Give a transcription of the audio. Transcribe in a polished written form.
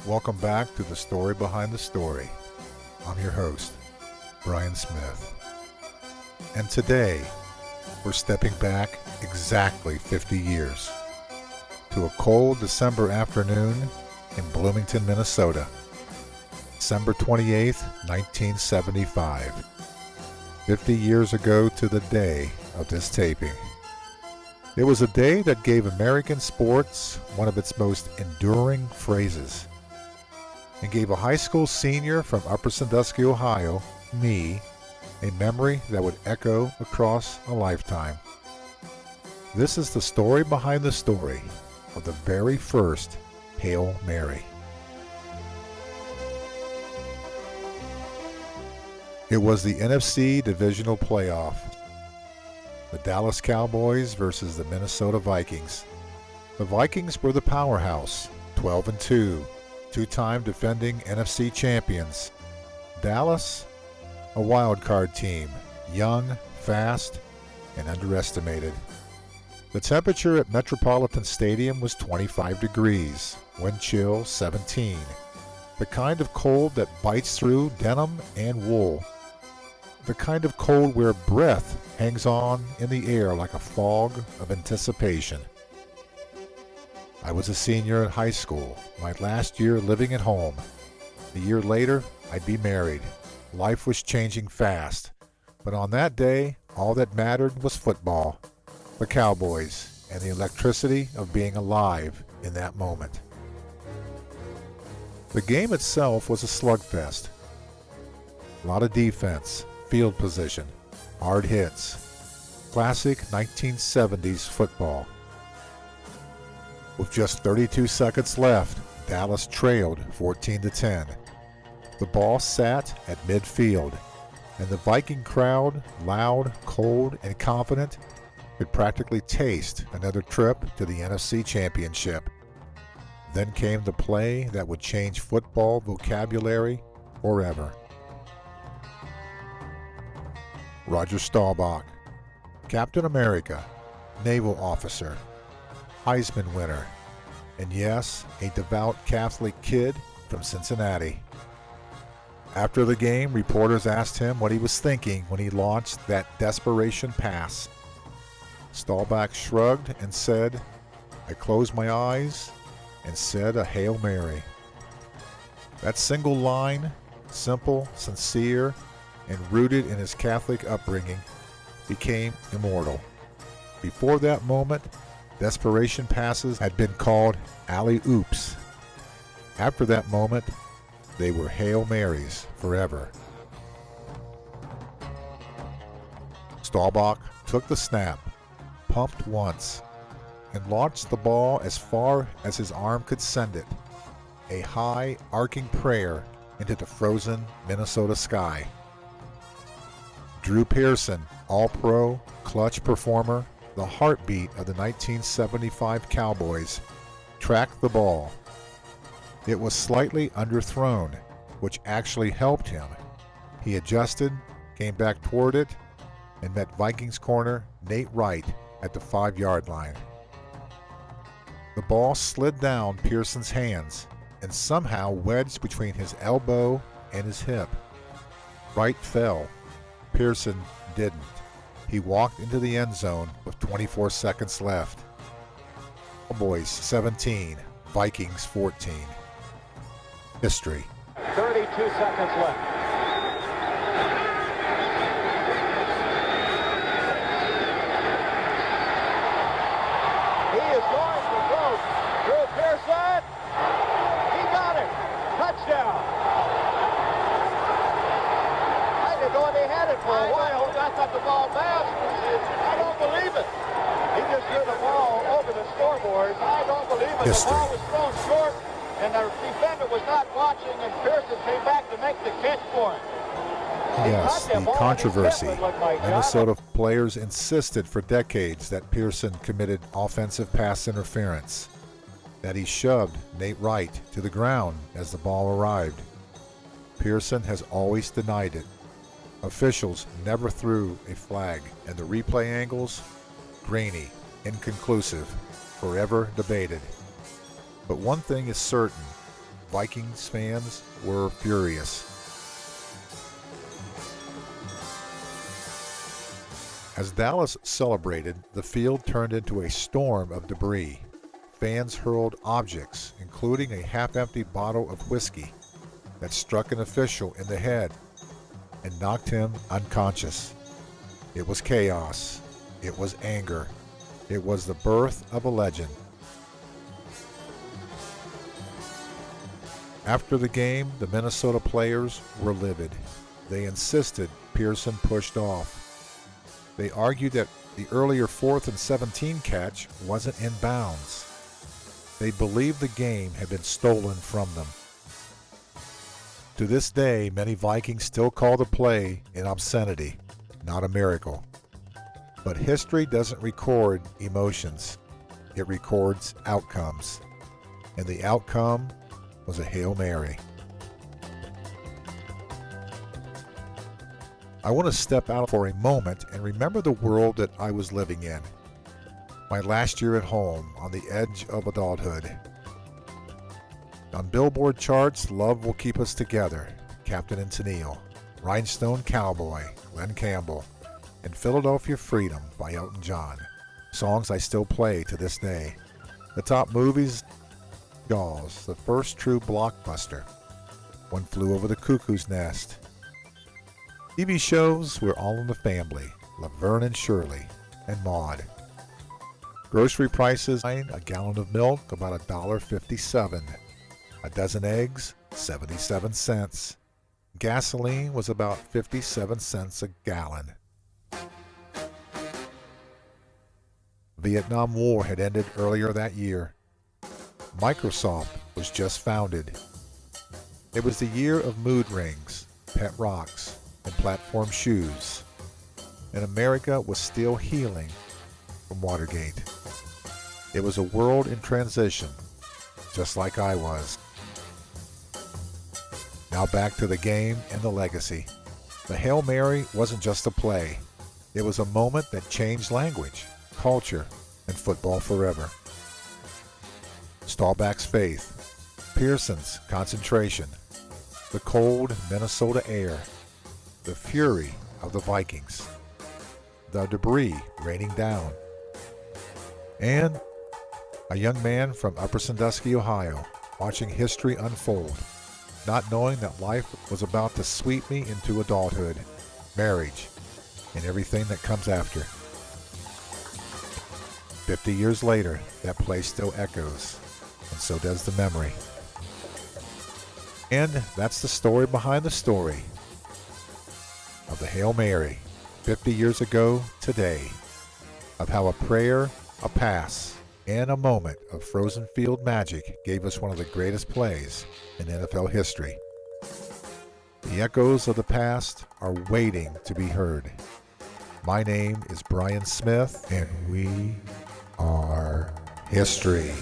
Welcome back to the story behind the story. I'm your host, Brian Smith. And today, we're stepping back exactly 50 years to a cold December afternoon in Bloomington, Minnesota. December 28th, 1975. 50 years ago to the day of this taping. It was a day that gave American sports one of its most enduring phrases, and gave a high school senior from Upper Sandusky, Ohio, me, a memory that would echo across a lifetime. This is the story behind the story of the very first Hail Mary. It was the NFC Divisional Playoff. The Dallas Cowboys versus the Minnesota Vikings. The Vikings were the powerhouse, 12-2, two-time defending NFC champions. Dallas, a wild card team, young, fast, and underestimated. The temperature at Metropolitan Stadium was 25 degrees, wind chill 17, the kind of cold that bites through denim and wool. The kind of cold where breath hangs on in the air like a fog of anticipation. I was a senior in high school, my last year living at home. A year later, I'd be married. Life was changing fast, but on that day, all that mattered was football, the Cowboys, and the electricity of being alive in that moment. The game itself was a slugfest. A lot of defense, field position, hard hits, classic 1970s football. With just 32 seconds left, Dallas trailed 14-10. The ball sat at midfield, and the Viking crowd, loud, cold, and confident, could practically taste another trip to the NFC Championship. Then came the play that would change football vocabulary forever. Roger Staubach, Captain America, naval officer, Heisman winner, and yes, a devout Catholic kid from Cincinnati. After the game, reporters asked him what he was thinking when he launched that desperation pass. Staubach shrugged and said, "I closed my eyes and said a Hail Mary." That single line, simple, sincere, and rooted in his Catholic upbringing, became immortal. Before that moment, desperation passes had been called alley-oops. After that moment, they were Hail Marys forever. Staubach took the snap, pumped once, and launched the ball as far as his arm could send it, a high, arcing prayer into the frozen Minnesota sky. Drew Pearson, All-Pro, clutch performer, the heartbeat of the 1975 Cowboys, tracked the ball. It was slightly underthrown, which actually helped him. He adjusted, came back toward it, and met Vikings corner Nate Wright at the 5-yard line. The ball slid down Pearson's hands and somehow wedged between his elbow and his hip. Wright fell. Pearson didn't. He walked into the end zone with 24 seconds left. Cowboys 17, Vikings 14. History. 32 seconds left. He is going for broke. Drew Pearson. He got it. Touchdown. I didn't know they had it for a while. I thought the ball bounced. I don't believe it. He just threw the ball over the scoreboard. I don't believe it. History. The ball was thrown short, and the defender was not watching, and Pearson came back to make the catch for him. Yes, the controversy. Minnesota players insisted for decades that Pearson committed offensive pass interference, that he shoved Nate Wright to the ground as the ball arrived. Pearson has always denied it. Officials never threw a flag, and the replay angles, grainy, inconclusive, forever debated. But one thing is certain, Vikings fans were furious. As Dallas celebrated, the field turned into a storm of debris. Fans hurled objects, including a half-empty bottle of whiskey, that struck an official in the head and knocked him unconscious. It was chaos. It was anger. It was the birth of a legend. After the game, the Minnesota players were livid. They insisted Pearson pushed off. They argued that the earlier 4th and 17 catch wasn't in bounds. They believed the game had been stolen from them. To this day, many Vikings still call the play an obscenity, not a miracle. But history doesn't record emotions. It records outcomes. And the outcome was a Hail Mary. I want to step out for a moment and remember the world that I was living in. My last year at home, on the edge of adulthood. On Billboard charts, Love Will Keep Us Together, Captain and Tennille, Rhinestone Cowboy, Glenn Campbell, and Philadelphia Freedom by Elton John. Songs I still play to this day. The top movies: Jaws, the first true blockbuster. One Flew Over the Cuckoo's Nest. TV shows were All in the Family, Laverne and Shirley, and Maude. Grocery prices: a gallon of milk about $1.57. A dozen eggs, 77 cents. Gasoline was about 57 cents a gallon. Vietnam War had ended earlier that year. Microsoft was just founded. It was the year of mood rings, pet rocks, and platform shoes. And America was still healing from Watergate. It was a world in transition, just like I was. Now back to the game and the legacy. The Hail Mary wasn't just a play. It was a moment that changed language, culture, and football forever. Staubach's faith, Pearson's concentration, the cold Minnesota air, the fury of the Vikings, the debris raining down, and a young man from Upper Sandusky, Ohio, watching history unfold, not knowing that life was about to sweep me into adulthood, marriage, and everything that comes after. 50 years later, that place still echoes, and so does the memory. And that's the story behind the story of the Hail Mary, 50 years ago today, of how a prayer, a pass, and a moment of frozen field magic gave us one of the greatest plays in NFL history. The echoes of the past are waiting to be heard. My name is Brian Smith, and we are history.